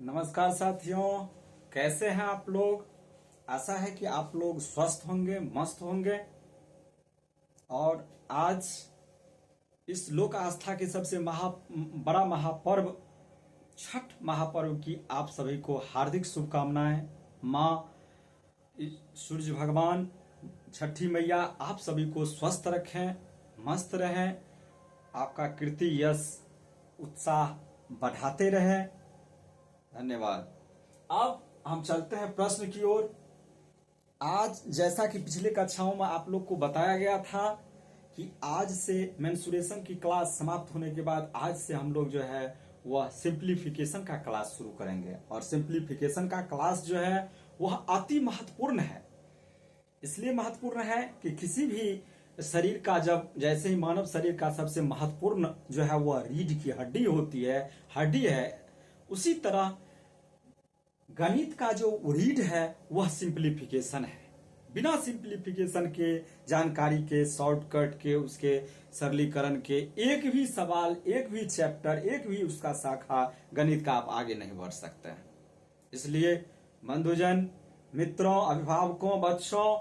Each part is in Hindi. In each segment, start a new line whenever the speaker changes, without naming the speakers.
नमस्कार साथियों, कैसे हैं आप लोग। आशा है कि आप लोग स्वस्थ होंगे, मस्त होंगे। और आज इस लोक आस्था के सबसे बड़ा महापर्व छठ महापर्व की आप सभी को हार्दिक शुभकामनाएं। माँ सूर्य भगवान, छठी मैया आप सभी को स्वस्थ रखें, मस्त रहें, आपका कीर्ति यश उत्साह बढ़ाते रहें। धन्यवाद। अब हम चलते हैं प्रश्न की ओर। आज जैसा कि पिछले कक्षाओं में आप लोग को बताया गया था कि आज से मेंसुरेशन की क्लास समाप्त होने के बाद आज से हम लोग जो है वह सिंप्लीफिकेशन का क्लास शुरू करेंगे। और सिंप्लीफिकेशन का क्लास जो है वह अति महत्वपूर्ण है। इसलिए महत्वपूर्ण है कि किसी भी शरीर का, जब जैसे ही मानव शरीर का सबसे महत्वपूर्ण जो है वह रीढ़ की हड्डी है, उसी तरह गणित का जो रीढ़ है वह सिंप्लीफिकेशन है। बिना सिंप्लीफिकेशन के, जानकारी के, शॉर्टकट के, उसके सरलीकरण के एक भी सवाल, एक भी चैप्टर, एक भी उसका शाखा गणित का आप आगे नहीं बढ़ सकते हैं। इसलिए बंधुजन, मित्रों, अभिभावकों, बच्चों,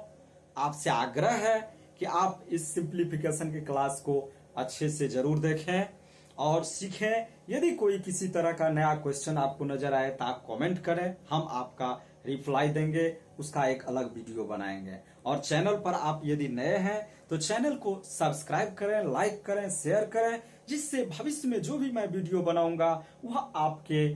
आपसे आग्रह है कि आप इस सिंप्लीफिकेशन की क्लास को अच्छे से जरूर देखें और सीखें। यदि कोई किसी तरह का नया क्वेश्चन आपको नजर आए तो आप कमेंट करें, हम आपका रिप्लाई देंगे, उसका एक अलग वीडियो बनाएंगे। और चैनल पर आप यदि नए हैं तो चैनल को सब्सक्राइब करें, लाइक करें, शेयर करें, जिससे भविष्य में जो भी मैं वीडियो बनाऊंगा वह आपके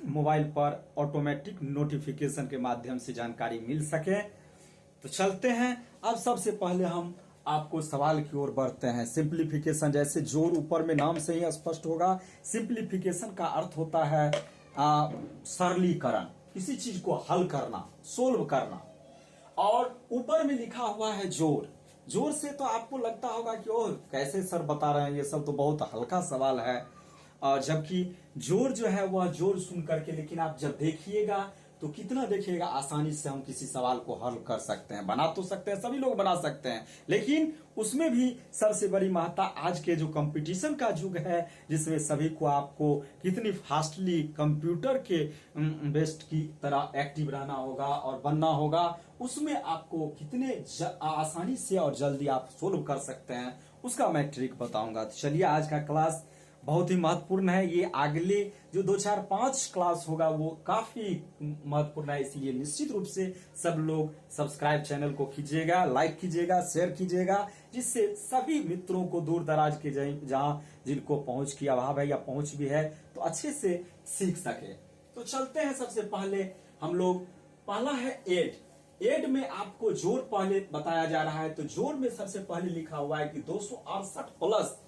मोबाइल पर ऑटोमेटिक नोटिफिकेशन के माध्यम से जानकारी मिल सके। तो चलते हैं। अब सबसे पहले हम आपको सवाल की ओर बढ़ते हैं। सिंप्लीफिकेशन, जैसे जोड़ ऊपर में नाम से ही स्पष्ट होगा, सिंप्लीफिकेशन का अर्थ होता है सरलीकरण, किसी चीज को हल करना, सोल्व करना। और ऊपर में लिखा हुआ है जोड़। जोड़ से तो आपको लगता होगा कि ओह कैसे सर बता रहे हैं, ये सब तो बहुत हल्का सवाल है। और जबकि जोड़ जो है वह जोड़ सुन करके, लेकिन आप जब देखिएगा तो कितना देखिएगा आसानी से हम किसी सवाल को हल कर सकते हैं। बना तो सकते हैं, सभी लोग बना सकते हैं, लेकिन उसमें भी सबसे बड़ी महत्ता आज के जो कंपटीशन का युग है, जिसमें सभी को आपको कितनी फास्टली कंप्यूटर के बेस्ट की तरह एक्टिव रहना होगा और बनना होगा, उसमें आपको कितने आसानी से और जल्दी आप सोल्व कर सकते हैं, उसका मैं ट्रिक बताऊंगा। तो चलिए, आज का क्लास बहुत ही महत्वपूर्ण है। ये अगले जो 2 4 5 क्लास होगा वो काफी महत्वपूर्ण है। इसलिए निश्चित रूप से सब लोग सब्सक्राइब चैनल को कीजिएगा, लाइक कीजिएगा, शेयर कीजिएगा, जिससे सभी मित्रों को, दूर दराज के जहां जिनको पहुंच की अभाव है या पहुंच भी है, तो अच्छे से सीख सके। तो चलते हैं। सबसे पहले हम लोग, पहला है एड। एड में आपको जोड़ पहले बताया जा रहा है। तो जोड़ में सबसे पहले लिखा हुआ है कि 268 प्लस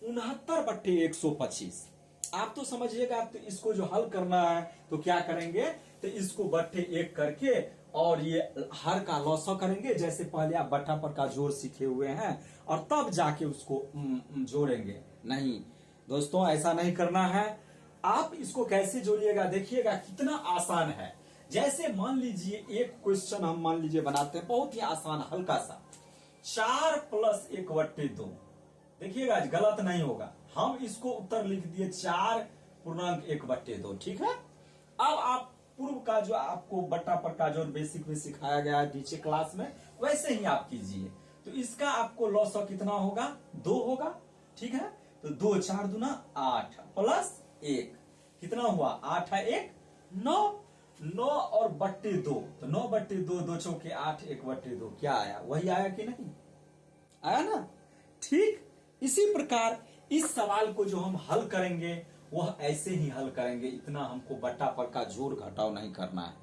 69/125। आप तो समझिएगा। तो इसको जो हल करना है तो क्या करेंगे, तो इसको बट्टे 1 करके और ये हर का लॉसा करेंगे, जैसे पहले आप बट्टा पर का जोड़ सीखे हुए हैं, और तब जाके उसको जोड़ेंगे। नहीं दोस्तों, ऐसा नहीं करना है। आप इसको कैसे जोड़िएगा, देखिएगा कितना आसान है। जैसे मान लीजिए एक क्वेश्चन हम मान लीजिए बनाते हैं, बहुत ही आसान हल्का सा, 4 + 1/2। देखिएगा गलत नहीं होगा। हम इसको उत्तर लिख दिए 4.1/2। ठीक है। अब आप पूर्व का जो आपको बट्टा पर का जो बेसिक में सिखाया गया है नीचे क्लास में, वैसे ही आप कीजिए। तो इसका आपको लॉस कितना होगा, 2 होगा। ठीक है। तो 2 4 दूना 8 प्लस 1 कितना हुआ, 8 है 1 9, 9 और बट्टे 2, तो 9/2, 2 चौके 8, 1/2 क्या आया, वही आया कि नहीं आया ना। ठीक इसी प्रकार इस सवाल को जो हम हल करेंगे वह ऐसे ही हल करेंगे। इतना हमको बट्टा पर का जोड़ घटाव नहीं करना है।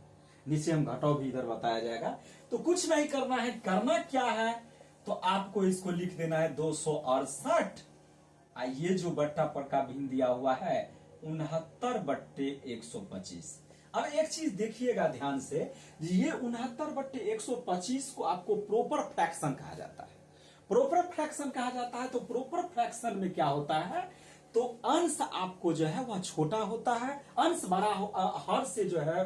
नीचे हम घटाव भी इधर बताया जाएगा। तो कुछ नहीं करना है। करना क्या है, तो आपको इसको लिख देना है 268। ये जो बट्टा पर का भिन्न दिया हुआ है 69/125। अब एक चीज देखिएगा ध्यान से, ये 69/125 को आपको प्रॉपर फ्रैक्शन कहा जाता है। प्रॉपर फ्रैक्शन कहा जाता है। तो प्रॉपर फ्रैक्शन में क्या होता है, तो अंश आपको जो है वह छोटा होता है, अंश बड़ा हर से जो है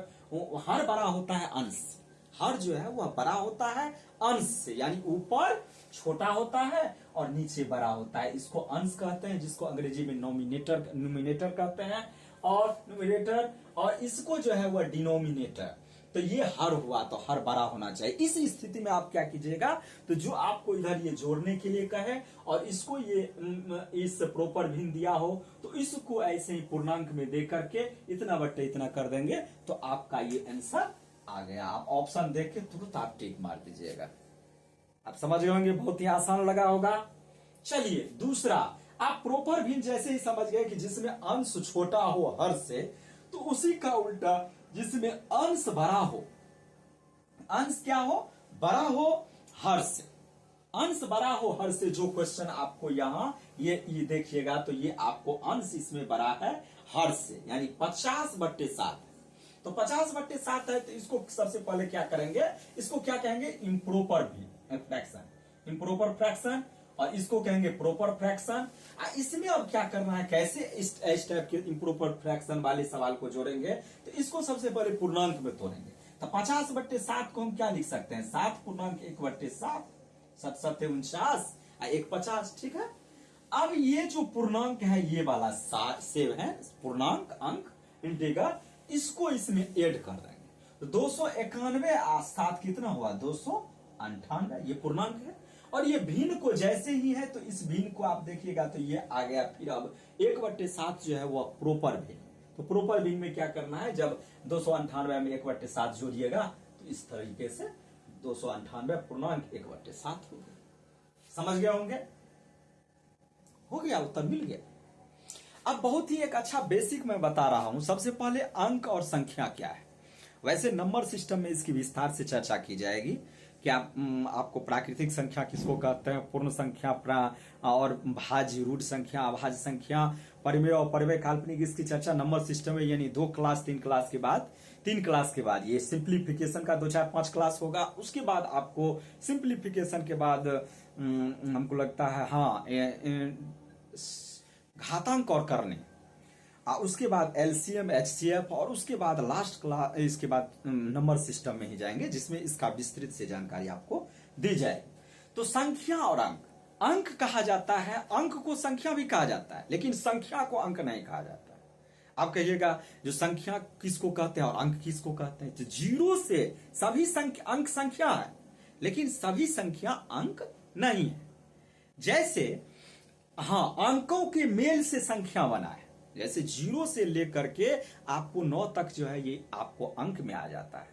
हर बड़ा होता है अंश, हर जो है वह बड़ा होता है अंश से, यानी ऊपर छोटा होता है और नीचे बड़ा होता है। इसको अंश कहते हैं, जिसको अंग्रेजी में नोमिनेटर कहते हैं। और न्यूमरेटर, और इसको जो है वह डिनोमिनेटर। तो ये हर हुआ तो हर बड़ा होना चाहिए। इस स्थिति में आप क्या कीजिएगा, तो जो आपको इधर ये जोड़ने के लिए कहे और इसको ये इस प्रॉपर भिन्न दिया हो तो इसको ऐसे ही पूर्णांक में दे करके इतना बट्टे इतना कर देंगे तो आपका ये आंसर आ गया। आप ऑप्शन देख के तुरंत आप टिक मार दीजिएगा। आप समझ गए होंगे, बहुत ही आसान लगा होगा। चलिए दूसरा, आप प्रॉपर भिन्न जैसे ही समझ गए कि जिसमें अंश छोटा हो हर से, तो उसी का उल्टा जिसमें अंश बड़ा हो, अंश क्या हो, बड़ा हो हर से, अंश बड़ा हो हर से। जो क्वेश्चन आपको यहां ये देखिएगा तो ये आपको अंश इसमें बड़ा है हर से, यानी 50/7। तो 50/7 है तो इसको सबसे पहले क्या करेंगे, इसको क्या कहेंगे, इम्प्रॉपर फ्रैक्शन, इम्प्रॉपर फ्रैक्शन, और इसको कहेंगे प्रॉपर फ्रैक्शन। इसमें अब क्या करना है, कैसे इस टाइप के इम्प्रॉपर फ्रैक्शन वाले सवाल को जोड़ेंगे, तो इसको सबसे पहले पूर्णांक में तोड़ेंगे। तो 50/7 को हम क्या लिख सकते हैं, 7 पूर्णांक 1/7, 7 × 49 1 50, ठीक है। अब ये जो पूर्णांक है ये वाला सेव है पूर्णांक अंक इंटीगर, इसको इसमें ऐड कर देंगे। तो 291 7 कितना हुआ, 298, ये पूर्णांक है। और ये भिन्न को जैसे ही है तो इस भिन्न को आप देखिएगा तो ये आ गया। फिर अब 1/7 जो है वो प्रॉपर भिन्न। तो प्रॉपर भिन्न में क्या करना है, जब 298 में 1/7 जोड़िएगा तो इस तरीके से 298 पूर्णांक 1/7 हो गया। समझ गए होंगे, हो गया, उत्तर मिल गया। अब बहुत ही एक अच्छा बेसिक मैं बता रहा हूं। सबसे पहले अंक और संख्या क्या है। वैसे नंबर सिस्टम में इसकी विस्तार से चर्चा की जाएगी। क्या आपको प्राकृतिक संख्या किसको कहते हैं, पूर्ण संख्या, और भाज्य, रूट संख्या, अभाज्य संख्या, परिमेय और परिमेय काल्पनिक, इसकी चर्चा नंबर सिस्टम में यानी 2 क्लास 3 क्लास के बाद, 3 क्लास के बाद ये सिंप्लीफिकेशन का 2 4 5 क्लास होगा। उसके बाद आपको सिंप्लीफिकेशन के बाद हमको लगता है हाँ घातांक और करने, उसके बाद एलसीएम, एचसीएफ, और उसके बाद लास्ट क्लास, इसके बाद नंबर सिस्टम में ही जाएंगे जिसमें इसका विस्तृत से जानकारी आपको दी जाए। तो संख्या और अंक, अंक कहा जाता है, अंक को संख्या भी कहा जाता है, लेकिन संख्या को अंक नहीं कहा जाता है। आप कहिएगा जो संख्या किसको कहते हैं और अंक किसको कहते हैं, तो 0 से सभी अंक संख्या है, लेकिन सभी संख्या अंक नहीं है। जैसे हाँ, अंकों के मेल से संख्या बना है, जैसे 0 से लेकर के आपको 9 तक जो है ये आपको अंक में आ जाता है,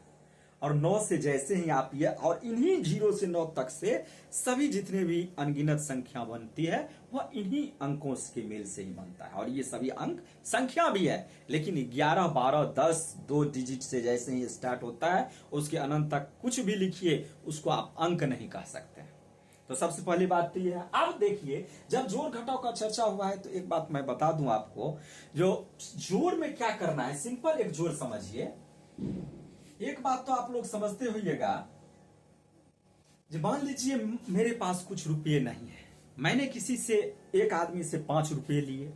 और 9 से जैसे ही आप ये, और इन्हीं 0 से 9 तक से सभी जितने भी अनगिनत संख्या बनती है वह इन्हीं अंकों के मेल से ही बनता है। और ये सभी अंक संख्या भी है, लेकिन 11 12 10 2 डिजिट से जैसे ही स्टार्ट होता है उसके अनंत तक कुछ भी लिखिए उसको आप अंक नहीं कह सकते हैं। तो सबसे पहली बात तो यह है। अब देखिए जब जोड़ घटाव का चर्चा हुआ है तो एक बात मैं बता दूं आपको, जो जोड़ में क्या करना है, सिंपल एक जोड़ समझिए। एक बात तो आप लोग समझते होइएगा, जब मान लीजिए मेरे पास कुछ रुपये नहीं है, मैंने किसी से, एक आदमी से 5 रुपये लिए,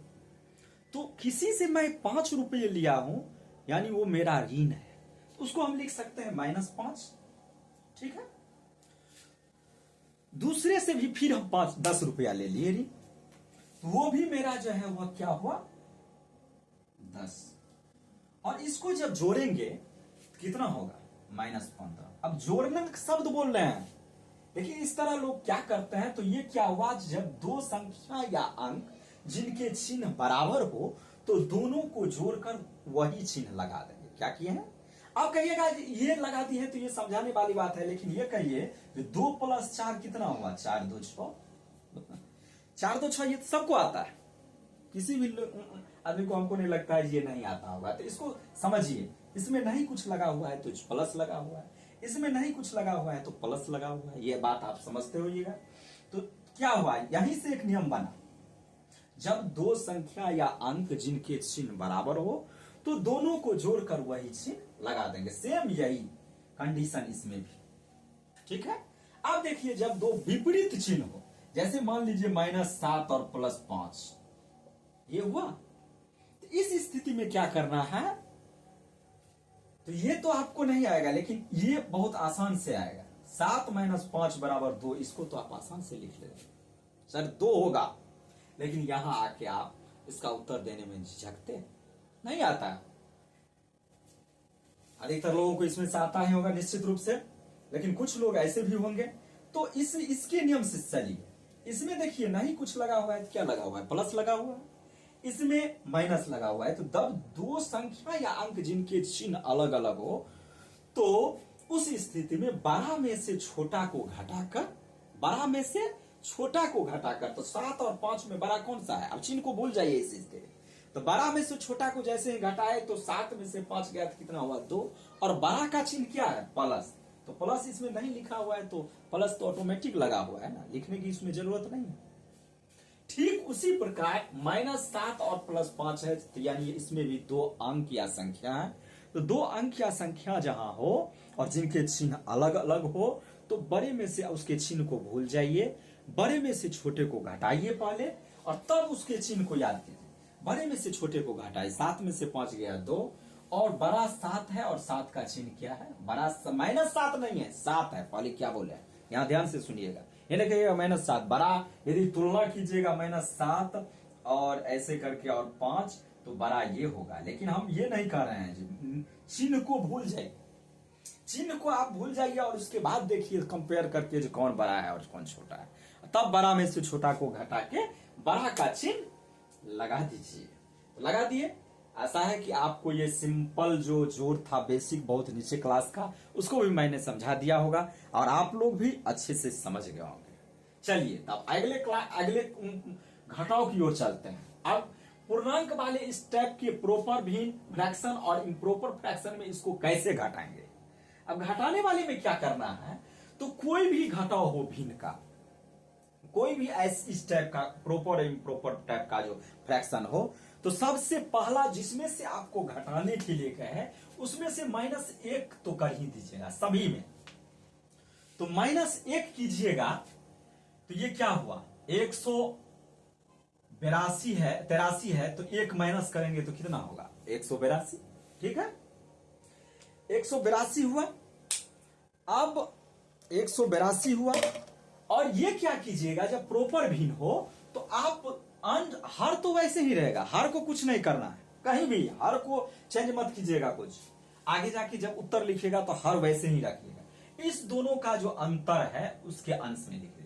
तो किसी से मैं 5 रुपये लिया हूं यानी वो मेरा ऋण है, तो उसको हम लिख सकते हैं -5, ठीक है। दूसरे से भी फिर हम 10 रुपया ले लिए ऋण, तो वो भी मेरा जो है वह क्या हुआ 10, और इसको जब जोड़ेंगे कितना होगा -15। अब जोड़ने का शब्द बोल रहे हैं, लेकिन इस तरह लोग क्या करते हैं, तो ये क्या हुआ, जब 2 संख्या या अंक जिनके चिन्ह बराबर हो तो दोनों को जोड़कर वही चिन्ह लगा देंगे। क्या किए हैं, आप कहिएगा ये लगा दी है तो ये समझाने वाली बात है, लेकिन ये कहिए 2 + 4 कितना हुआ, 4 2 6, 4 2 6, ये सबको आता है, किसी भी आदमी को, हमको नहीं लगता है ये नहीं आता होगा। तो इसको समझिए, इसमें नहीं कुछ लगा हुआ है तो प्लस लगा हुआ है, इसमें नहीं कुछ लगा हुआ है तो प्लस लगा हुआ है, ये बात आप समझते होइएगा। तो क्या हुआ, यहीं से एक नियम बना, जब 2 संख्या या अंक जिनके चिन्ह बराबर हो तो दोनों को जोड़कर वही चिन्ह लगा देंगे। सेम यही कंडीशन इसमें भी, ठीक है। अब देखिए जब 2 विपरीत चिन्ह हो, जैसे मान लीजिए -7 और +5, ये हुआ, तो इस स्थिति में क्या करना है, तो ये तो आपको नहीं आएगा, लेकिन ये बहुत आसान से आएगा। 7 - 5 = 2, इसको तो आप आसान से लिख लेंगे, सर 2 होगा, लेकिन यहां आके आप इसका उत्तर देने में झिझकते हैं। नहीं आता। अधिकतर लोगों को इसमें से आता ही होगा निश्चित रूप से, लेकिन कुछ लोग ऐसे भी होंगे। तो इसके नियम से चलिए। इसमें देखिए नहीं कुछ लगा हुआ है, क्या लगा हुआ है, प्लस लगा हुआ है, इसमें माइनस लगा हुआ है। तो जब दो संख्या या अंक जिनके चिन्ह अलग अलग हो, तो उस स्थिति में बड़ा में से छोटा को घटाकर, बड़ा में से छोटा को घटाकर, तो 7 और 5 में बड़ा कौन सा है, अब चिन्ह को भूल जाइए इस चीज के। तो बड़ा में से छोटा को जैसे ही घटाए तो 7 में से 5 गया तो कितना हुआ, 2। और बड़ा का चिन्ह क्या है, प्लस। तो प्लस इसमें नहीं लिखा हुआ है, तो प्लस तो ऑटोमेटिक लगा हुआ है ना, लिखने की इसमें जरूरत नहीं है। ठीक उसी प्रकार -7 और +5 है, तो यानी इसमें भी दो अंक या संख्या है। तो दो अंक या संख्या जहां हो और जिनके चिन्ह अलग अलग हो, तो बड़े में से उसके चिन्ह को भूल जाइए, बड़े में से छोटे को घटाइए पहले, और तब उसके चिन्ह को याद कीजिए। बड़े में से छोटे को घटाइए, 7 में से 5 गया 2, और बड़ा 7 है, और 7 का चिन्ह क्या है, बड़ा -7 नहीं है, 7 है। पहले क्या बोले, यहाँ ध्यान से सुनिएगा, ये नहीं कहिएगा -7, बड़ा यदि तुलना कीजिएगा -7 और ऐसे करके और 5, तो बड़ा ये होगा। लेकिन हम ये नहीं कह रहे हैं जी, चिन्ह को भूल जाइए, चिन्ह को आप भूल जाइए और उसके बाद देखिए कंपेयर करके जो कौन बड़ा है और कौन छोटा है, तब बड़ा में से छोटा को घटा के बड़ा का चिन्ह लगा दीजिए। लगा दिए। ऐसा है कि आपको ये सिंपल जो जोड़ था बेसिक, बहुत नीचे क्लास का, उसको भी मैंने समझा दिया होगा और आप लोग भी अच्छे से समझ गए होंगे। चलिए तब अगले घटाव की ओर चलते हैं। अब पूर्णांक वाले स्टेप के प्रॉपर भिन्न फ्रैक्शन और इम्प्रॉपर फ्रैक्शन में इसको कैसे घटाएंगे। अब घटाने वाले में क्या करना है, तो कोई भी घटाव हो भिन्न का, कोई भी इस टाइप का प्रॉपर और इम्प्रॉपर टाइप का जो फ्रैक्शन हो, तो सबसे पहला जिसमें से आपको घटाने के लिए कहे, उसमें से -1 तो कर ही दीजिएगा सभी में। तो -1 कीजिएगा, तो ये क्या हुआ, 182 है, 83 है, तो 1 माइनस करेंगे तो कितना होगा, 182। ठीक है, 182 हुआ। अब 182 हुआ, और ये क्या कीजिएगा, जब प्रॉपर भिन्न हो तो आप हर तो वैसे ही रहेगा, हर को कुछ नहीं करना है, कहीं भी हर को चेंज मत कीजिएगा कुछ। आगे जाके जब उत्तर लिखिएगा तो हर वैसे ही रखिएगा। इस दोनों का जो अंतर है उसके अंश में लिख लीजिए।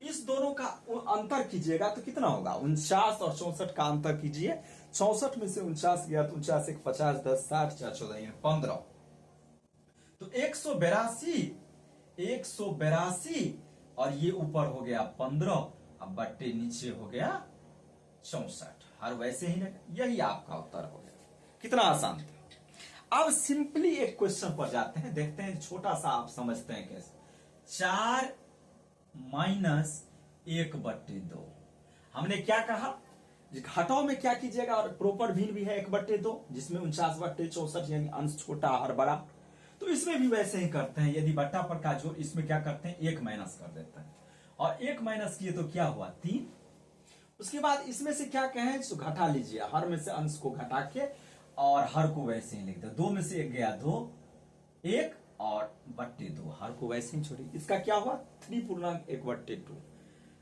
इस दोनों का अंतर कीजिएगा तो कितना होगा, 49 और 64 का अंतर कीजिए। 64 में से 49 गया तो 49 1 50 10 60 4 14 15, तो 182 और ये ऊपर हो गया 15, अब बट्टे नीचे हो गया 64, हर वैसे ही रहेगा। यही आपका उत्तर हो गया। कितना आसान था। अब सिंपली एक क्वेश्चन पर जाते हैं, देखते हैं छोटा सा आप समझते हैं कैसे। 4 - 1/2। हमने क्या कहा, घटाओ में क्या कीजिएगा, और प्रॉपर भिन्न भी है 1/2, जिसमें 49/64 यानी अंश छोटा हर बड़ा। तो इसमें भी वैसे ही करते हैं, यदि बट्टा पर का जोड़, इसमें क्या करते हैं 1 माइनस कर देते हैं, और 1 माइनस किए तो क्या हुआ 3। उसके बाद इसमें से क्या कहें, तो घटा लीजिए, हर में से अंश को घटा के और हर को वैसे ही लिख दो। 2 में से 1 गया 2, 1 और बट्टे 2, हर को वैसे ही छोड़िए। इसका क्या हुआ 3 पूर्णांक 1/2,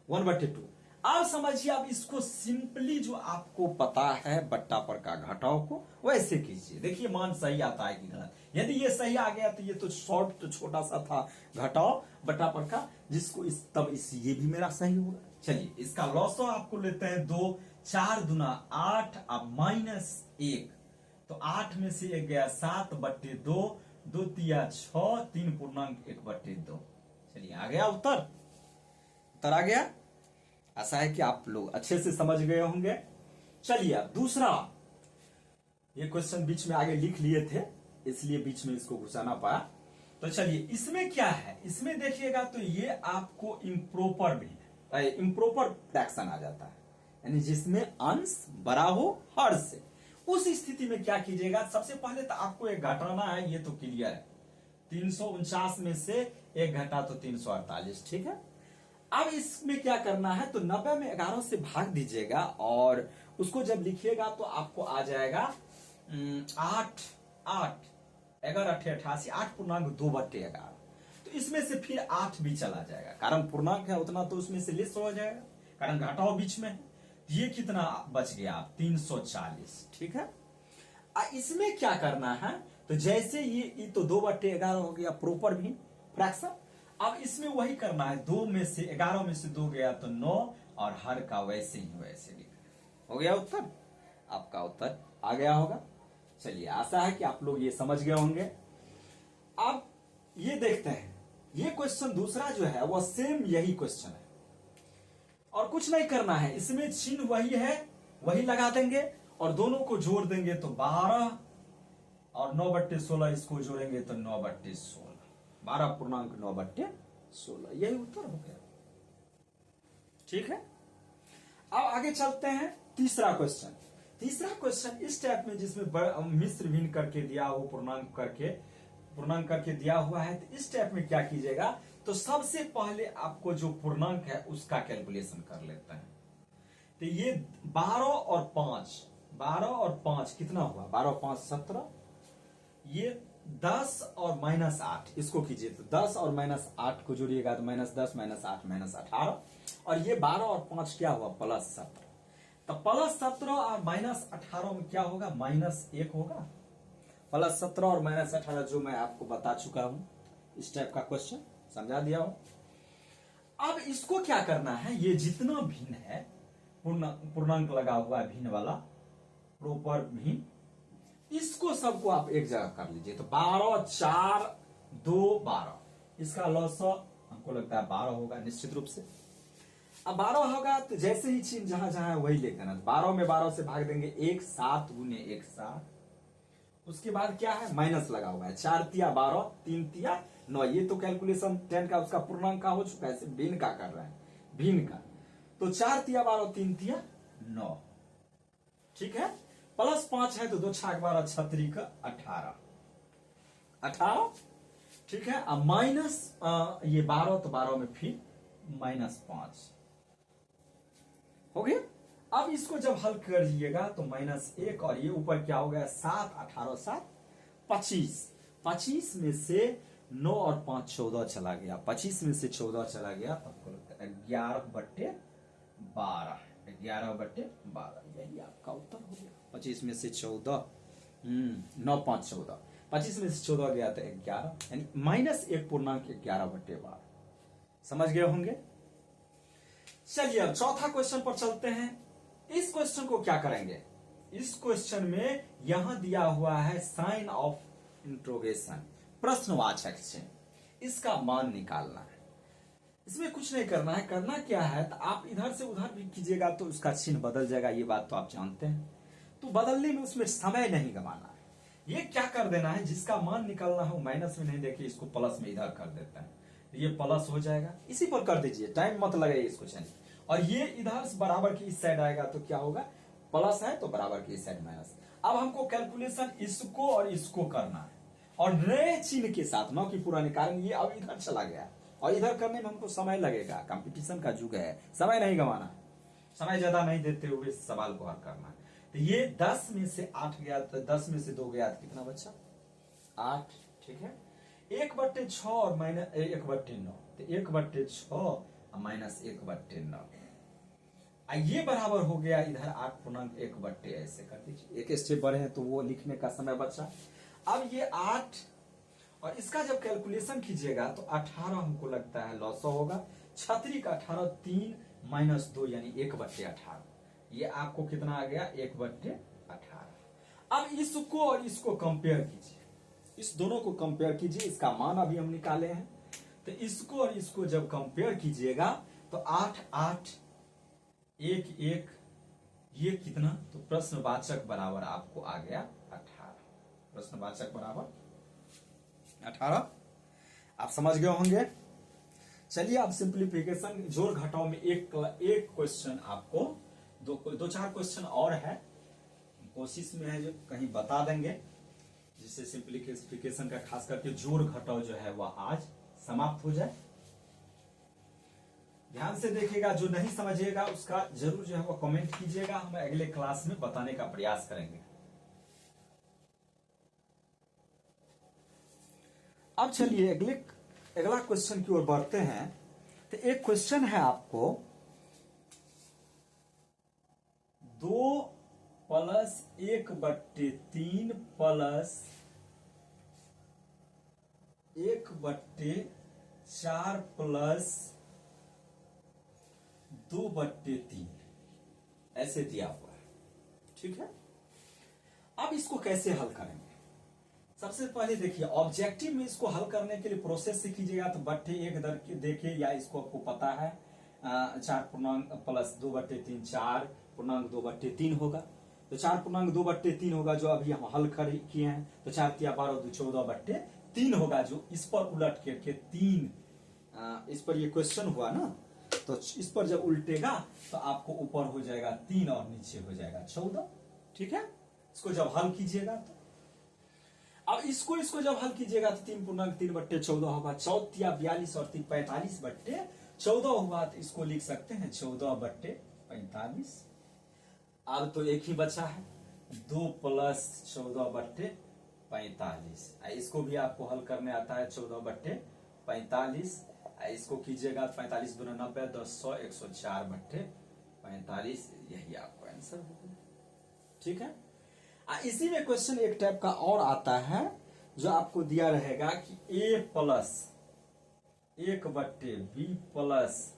1/2। अब समझिए, अब इसको सिंपली जो आपको पता है बट्टा पर का घटाव को वैसे कीजिए। देखिए मान सही आता है कि गलत। यदि ये सही आ गया तो ये तो शॉर्ट तो छोटा सा था घटाव बट्टा पर का, जिसको तब ये भी मेरा सही होगा। चलिए इसका लॉस आपको लेते हैं 2, 4 दूना 8, अब -1, तो 8 में से 1 गया 7/2, 2 तिया 6, 3 पूर्णांक 1/2। चलिए आ गया उत्तर, उत्तर आ गया। ऐसा है कि आप लोग अच्छे से समझ गए होंगे। चलिए अब दूसरा, ये क्वेश्चन बीच में आगे लिख लिए थे इसलिए बीच में इसको घुसाना पड़ा। तो चलिए इसमें क्या है, इसमें देखिएगा तो ये आपको इम्प्रॉपर भी है, इम्प्रॉपर फ्रैक्शन आ जाता है, यानी जिसमें अंश बड़ा हो हर से। उस स्थिति में क्या कीजिएगा, सबसे पहले तो आपको एक घटाना है, ये तो क्लियर है। 349 में से 1 घटा तो 348, ठीक है। अब इसमें क्या करना है, तो 90 में 11 से भाग दीजिएगा और उसको जब लिखिएगा तो आपको आ जाएगा 8 11 88, 8 पूर्णांक 2/11। तो इसमें से फिर 8 भी चला जाएगा, कारण पूर्णांक है उतना, तो उसमें से लेस हो जाएगा, कारण घटाओ बीच में है। ये कितना बच गया 340। ठीक है, इसमें क्या करना है, तो जैसे ये तो 2/11 हो गया प्रॉपर भी फ्रैक्शन। अब इसमें वही करना है, 2 में से 11 में से 2 गया तो 9, और हर का वैसे ही वैसे लिखना। हो गया उत्तर, आपका उत्तर आ गया होगा। चलिए, आशा है कि आप लोग ये समझ गए होंगे। अब ये देखते हैं, ये क्वेश्चन दूसरा जो है वो सेम यही क्वेश्चन है, और कुछ नहीं करना है, इसमें चिन्ह वही है, वही लगा देंगे और दोनों को जोड़ देंगे तो 12, और 9/16 इसको जोड़ेंगे तो 9/16, 12.9/16, यही उत्तर हो गया। ठीक है, अब आगे चलते हैं तीसरा क्वेश्चन। तीसरा क्वेश्चन इस टाइप में, जिसमें मिश्र भिन्न करके दिया हो, पूर्णांक करके दिया हुआ है, तो इस टाइप में क्या कीजिएगा, तो सबसे पहले आपको जो पूर्णांक है उसका कैलकुलेशन कर लेते हैं। तो ये 12 और 5 कितना हुआ, 12 और 5 17, ये 10 और -8 इसको कीजिए, तो 10 और -8 को जोड़िएगा तो -10 -8 -18, और ये 12 और 5 क्या हुआ, +17। तो +17 और -18 में क्या होगा, -1 होगा। +17 और -18 जो मैं आपको बता चुका हूं, इस टाइप का क्वेश्चन समझा दिया हूं। अब इसको क्या करना है, ये जितना भिन्न है, पूर्णांक लगा हुआ है भिन्न वाला, प्रॉपर भिन्न, इसको सबको आप एक जगह कर लीजिए। तो 12 4 2 12, इसका लॉसा हमको लगता है 12 होगा निश्चित रूप से। अब 12 होगा तो जैसे ही चिन्ह जहां जहां है वही लेकर आना, 12 में 12 से भाग देंगे, 1 7 गुने 1 7। उसके बाद क्या है, माइनस लगा हुआ है, 4 तिया 12, 3 तिया 9। ये तो कैलकुलेशन 10 का उसका पूर्णांक का हो चुका है, भिन्न का कर रहा है, भिन्न का। तो 4 तिया 12, 3 तिया 9। ठीक है, +5 है तो 2 छाक 12, 6 का 18। ठीक है, अब माइनस ये 12, तो 12 में फिर -5 हो गया। अब इसको जब हल करिएगा तो -1, और ये ऊपर क्या हो गया, 7 18 7 25। 25 में से 9 और 5 14 चला गया, 25 में से 14 चला गया, तो आपको लगता है 11/12, 11/12, यही आपका उत्तर हो गया। 25 में से 14, 9 5 14, 25 में से 14 गया तो 11, यानी -1 पूर्णांक 11/12। समझ गए होंगे। चलिए, अब चौथा क्वेश्चन पर चलते हैं। इस क्वेश्चन को क्या करेंगे, इस क्वेश्चन में यहां दिया हुआ है साइन ऑफ इंट्रोगेशन, प्रश्नवाचक चिन्ह, इसका मान निकालना है। इसमें कुछ नहीं करना है, करना क्या है, तो आप इधर से उधर भी कीजिएगा तो उसका चिन्ह बदल जाएगा, ये बात तो आप जानते हैं। तो बदलने में उसमें समय नहीं गंवाना है। ये क्या कर देना है, जिसका मान निकालना हो माइनस में नहीं, देखिए इसको प्लस में इधर कर देते हैं, ये प्लस हो जाएगा, इसी पर कर दीजिए, टाइम मत लगाइए इसको। चलिए, और ये इधर बराबर की इस साइड आएगा तो क्या होगा, प्लस है तो बराबर की इस साइड माइनस। अब हमको कैलकुलेशन इसको और इसको करना है, और नए चिन्ह के साथ, न कि पुराने, कारण ये अब इधर चला गया और इधर करने में हमको समय लगेगा, कंपटीशन का युग है, समय नहीं गंवाना, समय ज्यादा नहीं देते हुए सवाल को हल करना है। तो ये 10 में से 8 गया, तो 10 में से 2 गया तो कितना बचा, 8। ठीक है, 1/6 और -1/9, तो 1/6 -1/9, ये बराबर हो गया इधर 8.1, ऐसे कर दीजिए, एक स्टेप बढ़े हैं तो वो लिखने का समय बचा। अब ये 8 और इसका जब कैलकुलेशन कीजिएगा तो 18 हमको लगता है लॉस होगा, 6 का 18, 3 -2 यानी 1/18, ये आपको कितना आ गया, 1/18। अब इसको और इसको कंपेयर कीजिए, इस दोनों को कंपेयर कीजिए, इसका मान अभी हम निकाले हैं, तो इसको और इसको जब कंपेयर कीजिएगा तो 8 8 1 1, ये कितना, तो प्रश्नवाचक बराबर आपको आ गया 18, प्रश्नवाचक बराबर 18। आप समझ गए होंगे। चलिए, अब सिंप्लीफिकेशन, जोड़ घटाव में एक क्वेश्चन आपको, दो चार क्वेश्चन और है, कोशिश में है जो कहीं बता देंगे, जिससे सिंप्लीफिकेशन का खास करके जोड़ घटाव जो है वह आज समाप्त हो जाए। ध्यान से देखिएगा, जो नहीं समझिएगा उसका जरूर जो है वो कमेंट कीजिएगा, हम अगले क्लास में बताने का प्रयास करेंगे। अब चलिए अगला क्वेश्चन की ओर बढ़ते हैं। तो एक क्वेश्चन है आपको, 2+1/3 प्लस 1/4 प्लस 2/3 ऐसे दिया हुआ है। ठीक है, अब इसको कैसे हल करेंगे? सबसे पहले देखिए, ऑब्जेक्टिव में इसको हल करने के लिए प्रोसेस से कीजिएगा तो बट्टे एक दर के देखिए, या इसको आपको पता है 4 प्लस 2/3 4.2/3 होगा। तो 4.2/3 होगा जो अभी हम हल किए हैं। तो 4×3 = 12 14/3 होगा, जो इस पर उलट करके 3 इस पर ये क्वेश्चन हुआ ना, तो इस पर जब उल्टेगा तो आपको ऊपर हो जाएगा 3 और नीचे हो जाएगा 14। ठीक है, इसको जब हल कीजिएगा तो अब इसको जब हल कीजिएगा तो 3.3/14 होगा। 4×42 और 3 45/14 होगा। तो इसको लिख सकते हैं 14/45। अब तो एक ही बचा है 2 + 14/45। इसको भी आपको हल करने आता है 14/45। इसको कीजिएगा 45 × 90 10 100 104/45। यही आपका आंसर होगा। ठीक है, इसी में क्वेश्चन एक टाइप का और आता है जो आपको दिया रहेगा कि a + 1/b +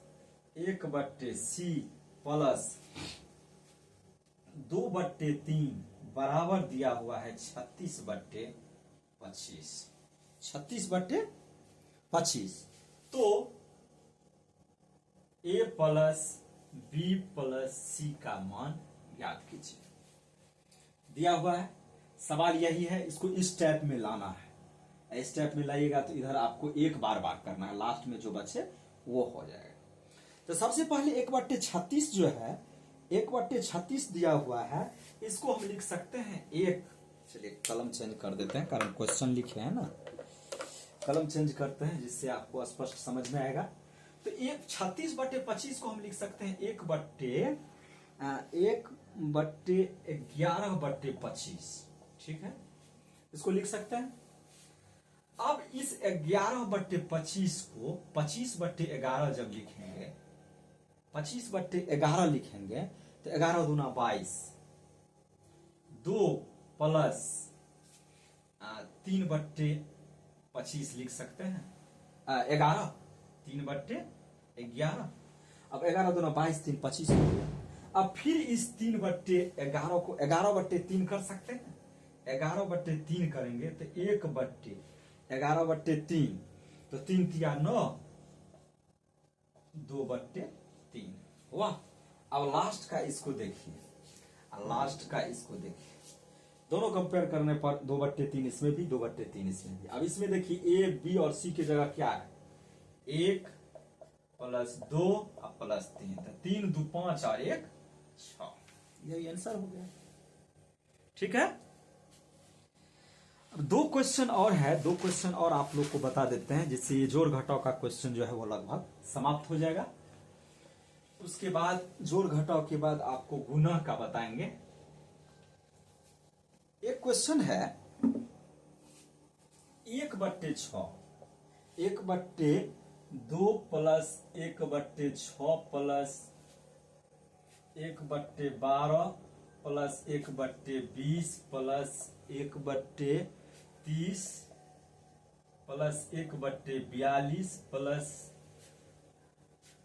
1/c + 2/3 बराबर दिया हुआ है 36/25। 36/25। तो a + b + c का मान याद कीजिए। दिया हुआ है, सवाल यही है, इसको इस टाइप में लाना है। इस टाइप में लाइएगा तो इधर आपको एक बार करना है, लास्ट में जो बचे वो हो जाएगा। तो सबसे पहले 1/36 जो है, 1/36 दिया हुआ है, इसको हम लिख सकते हैं एक। चलिए कलम चेंज कर देते हैं, कारण क्वेश्चन लिखे हैं ना, कलम चेंज करते हैं जिससे आपको स्पष्ट समझ में आएगा। तो 36/25 को हम लिख सकते हैं 1/11/25। ठीक है, इसको लिख सकते हैं। अब इस 11/25 को 25/11 जब लिखेंगे, 25/11 लिखेंगे तो 11 दूना 22, 2 + 3/25 लिख सकते हैं 11, 3/11। अब 11 दूना 22, 3 25 हो गया। अब फिर इस 3/11 को 11/3 कर सकते हैं। 11/3 करेंगे तो 1/11/3, तो 3×3 = 9, 2/3 हुआ। अब लास्ट का इसको देखिए, दोनों कंपेयर करने पर 2/3 इसमें भी, 2/3 इसमें भी। अब इसमें देखिए a, b और c की जगह क्या है, 1 + 2 + 3, 3 2 5 और 1 6। यही आंसर हो गया। ठीक है, अब 2 क्वेश्चन और है, 2 क्वेश्चन और आप लोग को बता देते हैं, जिससे ये जोड़ घटाव का क्वेश्चन जो है वो लगभग समाप्त हो जाएगा। उसके बाद जोड़ घटाव के बाद आपको गुणा का बताएंगे। एक क्वेश्चन है 1/6, 1/2 + 1/6 + 1/12 + 1/20 + 1/30 + 1/42 +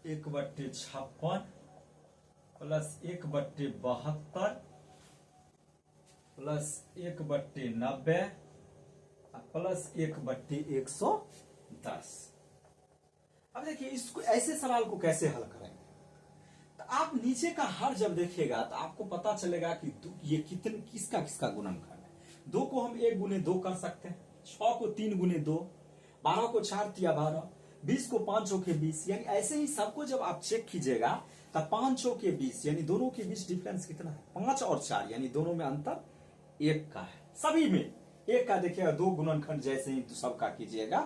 1/56 + 1/72 + 1/90 + 1/110। अब देखिए इसको, ऐसे सवाल को कैसे हल करेंगे। तो आप नीचे का हर जब देखिएगा तो आपको पता चलेगा कि ये किसका किसका गुणनखंड है। 2 को हम 1 × 2 कर सकते हैं, 6 को 3 × 2, 12 को 4×12, 20 को 5 चौके 20। यानी ऐसे ही सबको जब आप चेक कीजिएगा तो 5 चौके 20, यानी दोनों के बीच डिफरेंस कितना है, 5 और 4, यानी दोनों में अंतर 1 का है। सभी में 1 का देखिएगा। 2 गुणनखंड जैसे ही तो सबका कीजिएगा,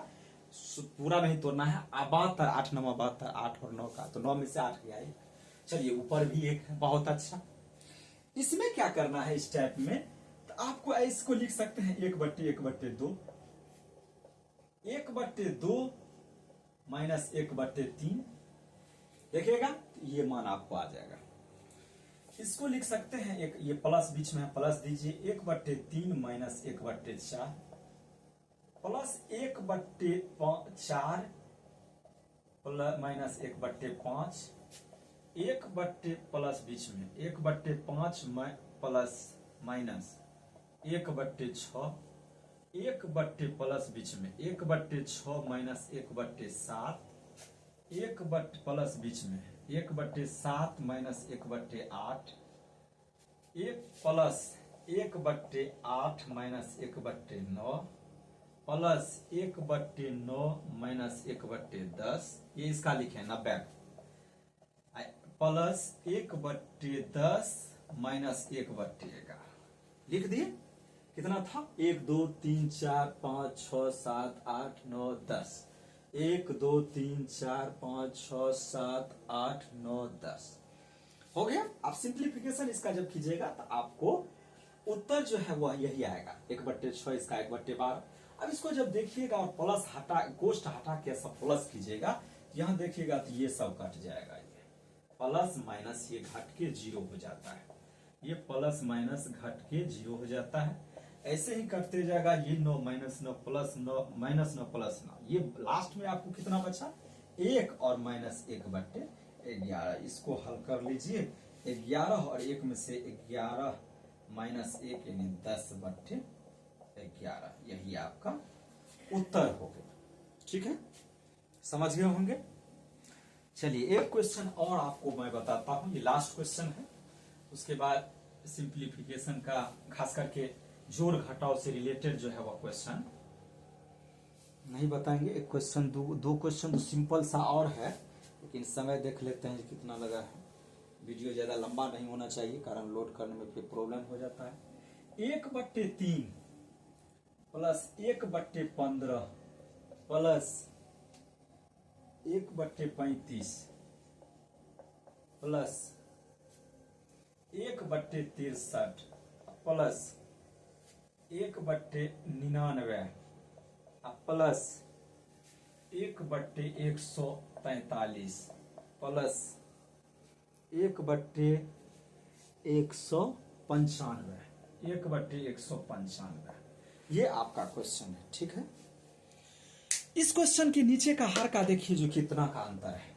पूरा नहीं तोड़ना है। 72, 8 9 72, 8 और 9 का, तो 9 में से 8 गया 1। चलिए ऊपर भी 1 है, बहुत अच्छा। इसमें क्या करना है, इस टाइप में तो आपको इसको लिख सकते हैं 1/1/2, 1/2 - 1/3। देखिएगा तो ये मान आपको आ जाएगा। इसको लिख सकते हैं, एक ये प्लस बीच में है, प्लस दीजिए 1/3 माइनस 1/4 प्लस 1/4 माइनस 1/5 प्लस बीच में 1/5 प्लस माइनस 1/6 प्लस बीच में 1/6 माइनस 1/7 प्लस बीच में 1/7 minus 1/8 plus 1/8 minus 1/9 plus 1/9 minus 1/10, ये इसका लिखे 90 प्लस 1/10 माइनस 1/11 लिख दिए। कितना था? 1 2 3 4 5 6 7 8 9 10। 1 2 3 4 5 6 7 8 9 10 हो गया। आप सिंप्लीफिकेशन इसका जब कीजिएगा तो आपको उत्तर जो है वह यही आएगा 1/6, इसका 1/12। अब इसको जब देखिएगा और प्लस हटा, गोष्ठ हटा के सब प्लस कीजिएगा, यहां देखिएगा तो ये सब कट जाएगा, ये प्लस माइनस ये घट के 0 हो जाता है, ये प्लस माइनस घट के 0 हो जाता है। ऐसे ही करते जाएगा, ये 9 माइनस 9 प्लस 9 माइनस 9 प्लस 9, ये लास्ट में आपको कितना बचा? 1 और माइनस 1/11। इसको हल कर लीजिए, 11 और 1 में से 11 माइनस 1 यानी 10/11, यही आपका उत्तर हो गया। ठीक है, समझ गए होंगे। चलिए एक क्वेश्चन और आपको मैं बताता हूं, ये लास्ट क्वेश्चन है, उसके बाद सिंप्लीफिकेशन का खास करके जोड़ घटाव से रिलेटेड जो है वह क्वेश्चन नहीं बताएंगे। एक क्वेश्चन, दो क्वेश्चन तो सिंपल सा और है, लेकिन समय देख लेते हैं कितना लगा है। वीडियो ज्यादा लंबा नहीं होना चाहिए, कारण लोड करने में फिर प्रॉब्लम हो जाता है। 1/3 plus 1/15 plus 1/35 plus 1/63 plus 1/99 plus 1/143 plus 1/195, 1/195, ये आपका क्वेश्चन है। ठीक है, इस क्वेश्चन के नीचे का हर का देखिए जो कितना का अंतर है।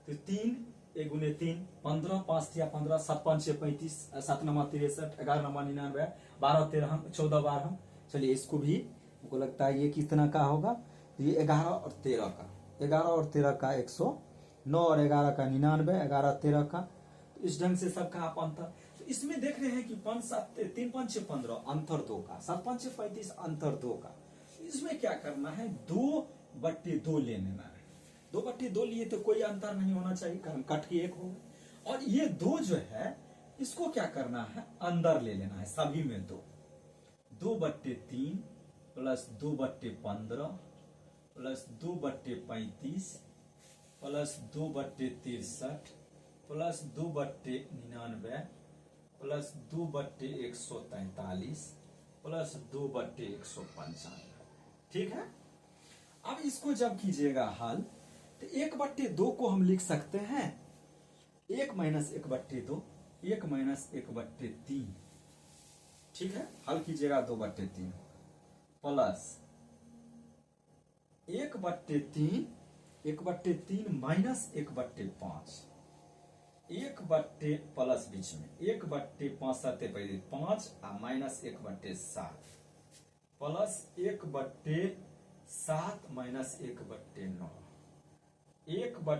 तो 3 1 गुने 3 15, 5 या 15, 7 5 6 35, 7 9 63, 11 9 99, 12 13 14 12। चलिए इसको भी मुझको लगता है ये कितना का होगा, ये 11 और 13 का, 11 और 13 का 100, 9 और 11 का 99, 11 13 का, तो इस ढंग से सबका आप अंतर। तो इसमें देख रहे हैं कि 5 7 3 5 6 15 अंतर 2 का, 7 5 6 35 अंतर 2 का। इसमें क्या करना है, 2/2 ले लेना है। 2/2 लिए तो कोई अंतर नहीं होना चाहिए, कारण कट के 1 होगा। और ये 2 जो है इसको क्या करना है, अंदर ले लेना है सभी में 2। 2/3 plus 2/15 plus 2/35 plus 2/63 plus 2/99 plus 2/143 plus 2/195। ठीक है, अब इसको जब कीजिएगा हल, तो 1/2 को हम लिख सकते हैं 1 माइनस 1/2, 1 माइनस 1/3। ठीक है, हल कीजिएगा 2/3 प्लस 1/3, 1/3 माइनस 1/5, 1/, प्लस बीच में 1/5 7 5 minus 1/7 plus 1/7 minus 1/9, 1/9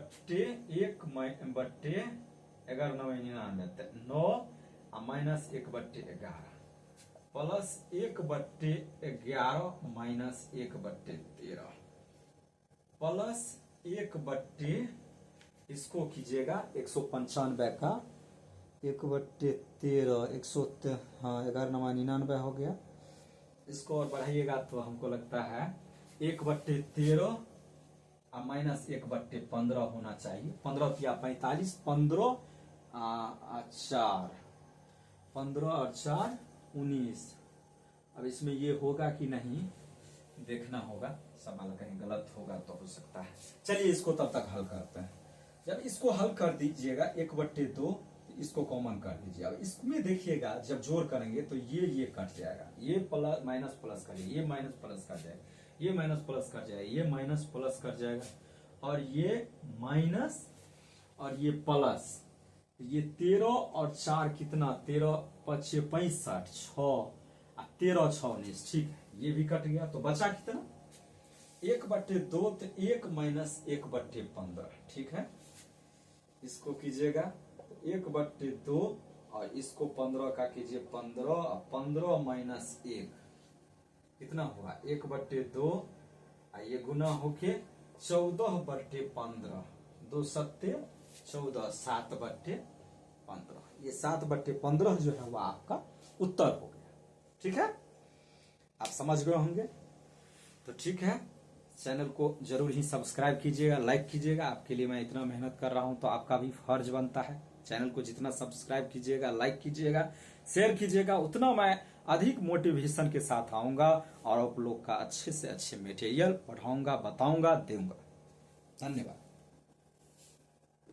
minus 1/11 plus 1/11 minus 1/13 plus 1/, इसको कीजिएगा 195 का 1/13, 100, हाँ 11 9 99 हो गया। इसको और बढ़ाइएगा तो हमको लगता है 1/13 माइनस 1/15 होना चाहिए। 15 या 45, 15 4, 15 और 4 19। अब इसमें ये होगा कि नहीं देखना होगा, सवाल कहीं गलत होगा तो हो सकता है। चलिए इसको तब तक हल करते हैं। जब इसको हल कर दीजिएगा 1/2, इसको कॉमन कर दीजिए। अब इसमें देखिएगा जब जोड़ करेंगे तो ये कट जाएगा, ये प्लस माइनस प्लस करिए, ये माइनस प्लस कट जाएगा, ये माइनस प्लस कट जाएगा, ये माइनस प्लस कट जाएगा, और ये माइनस और ये प्लस। ये 13 और 4 कितना, 13 5 65, 6 13 6 19, ठीक है, ये भी कट गया। तो बचा कितना, 1/2, तो 1 माइनस 1/15, ठीक है। इसको कीजिएगा 1/2 और इसको 15 का कीजिए 15, और 15 माइनस 1 कितना होगा 1/2, और ये गुना होके 14/15, 2 सत्ते 14, 7/15, ये 7/15 जो है वह आपका उत्तर हो गया, ठीक है। आप समझ गए होंगे। तो ठीक है, चैनल को जरूर ही सब्सक्राइब कीजिएगा, लाइक कीजिएगा। आपके लिए मैं इतना मेहनत कर रहा हूं तो आपका भी फर्ज बनता है। चैनल को जितना सब्सक्राइब कीजिएगा, लाइक कीजिएगा, शेयर कीजिएगा, उतना मैं अधिक मोटिवेशन के साथ आऊंगा और आप लोग का अच्छे से अच्छे मटेरियल पढ़ाऊंगा, बताऊंगा, दूंगा। धन्यवाद।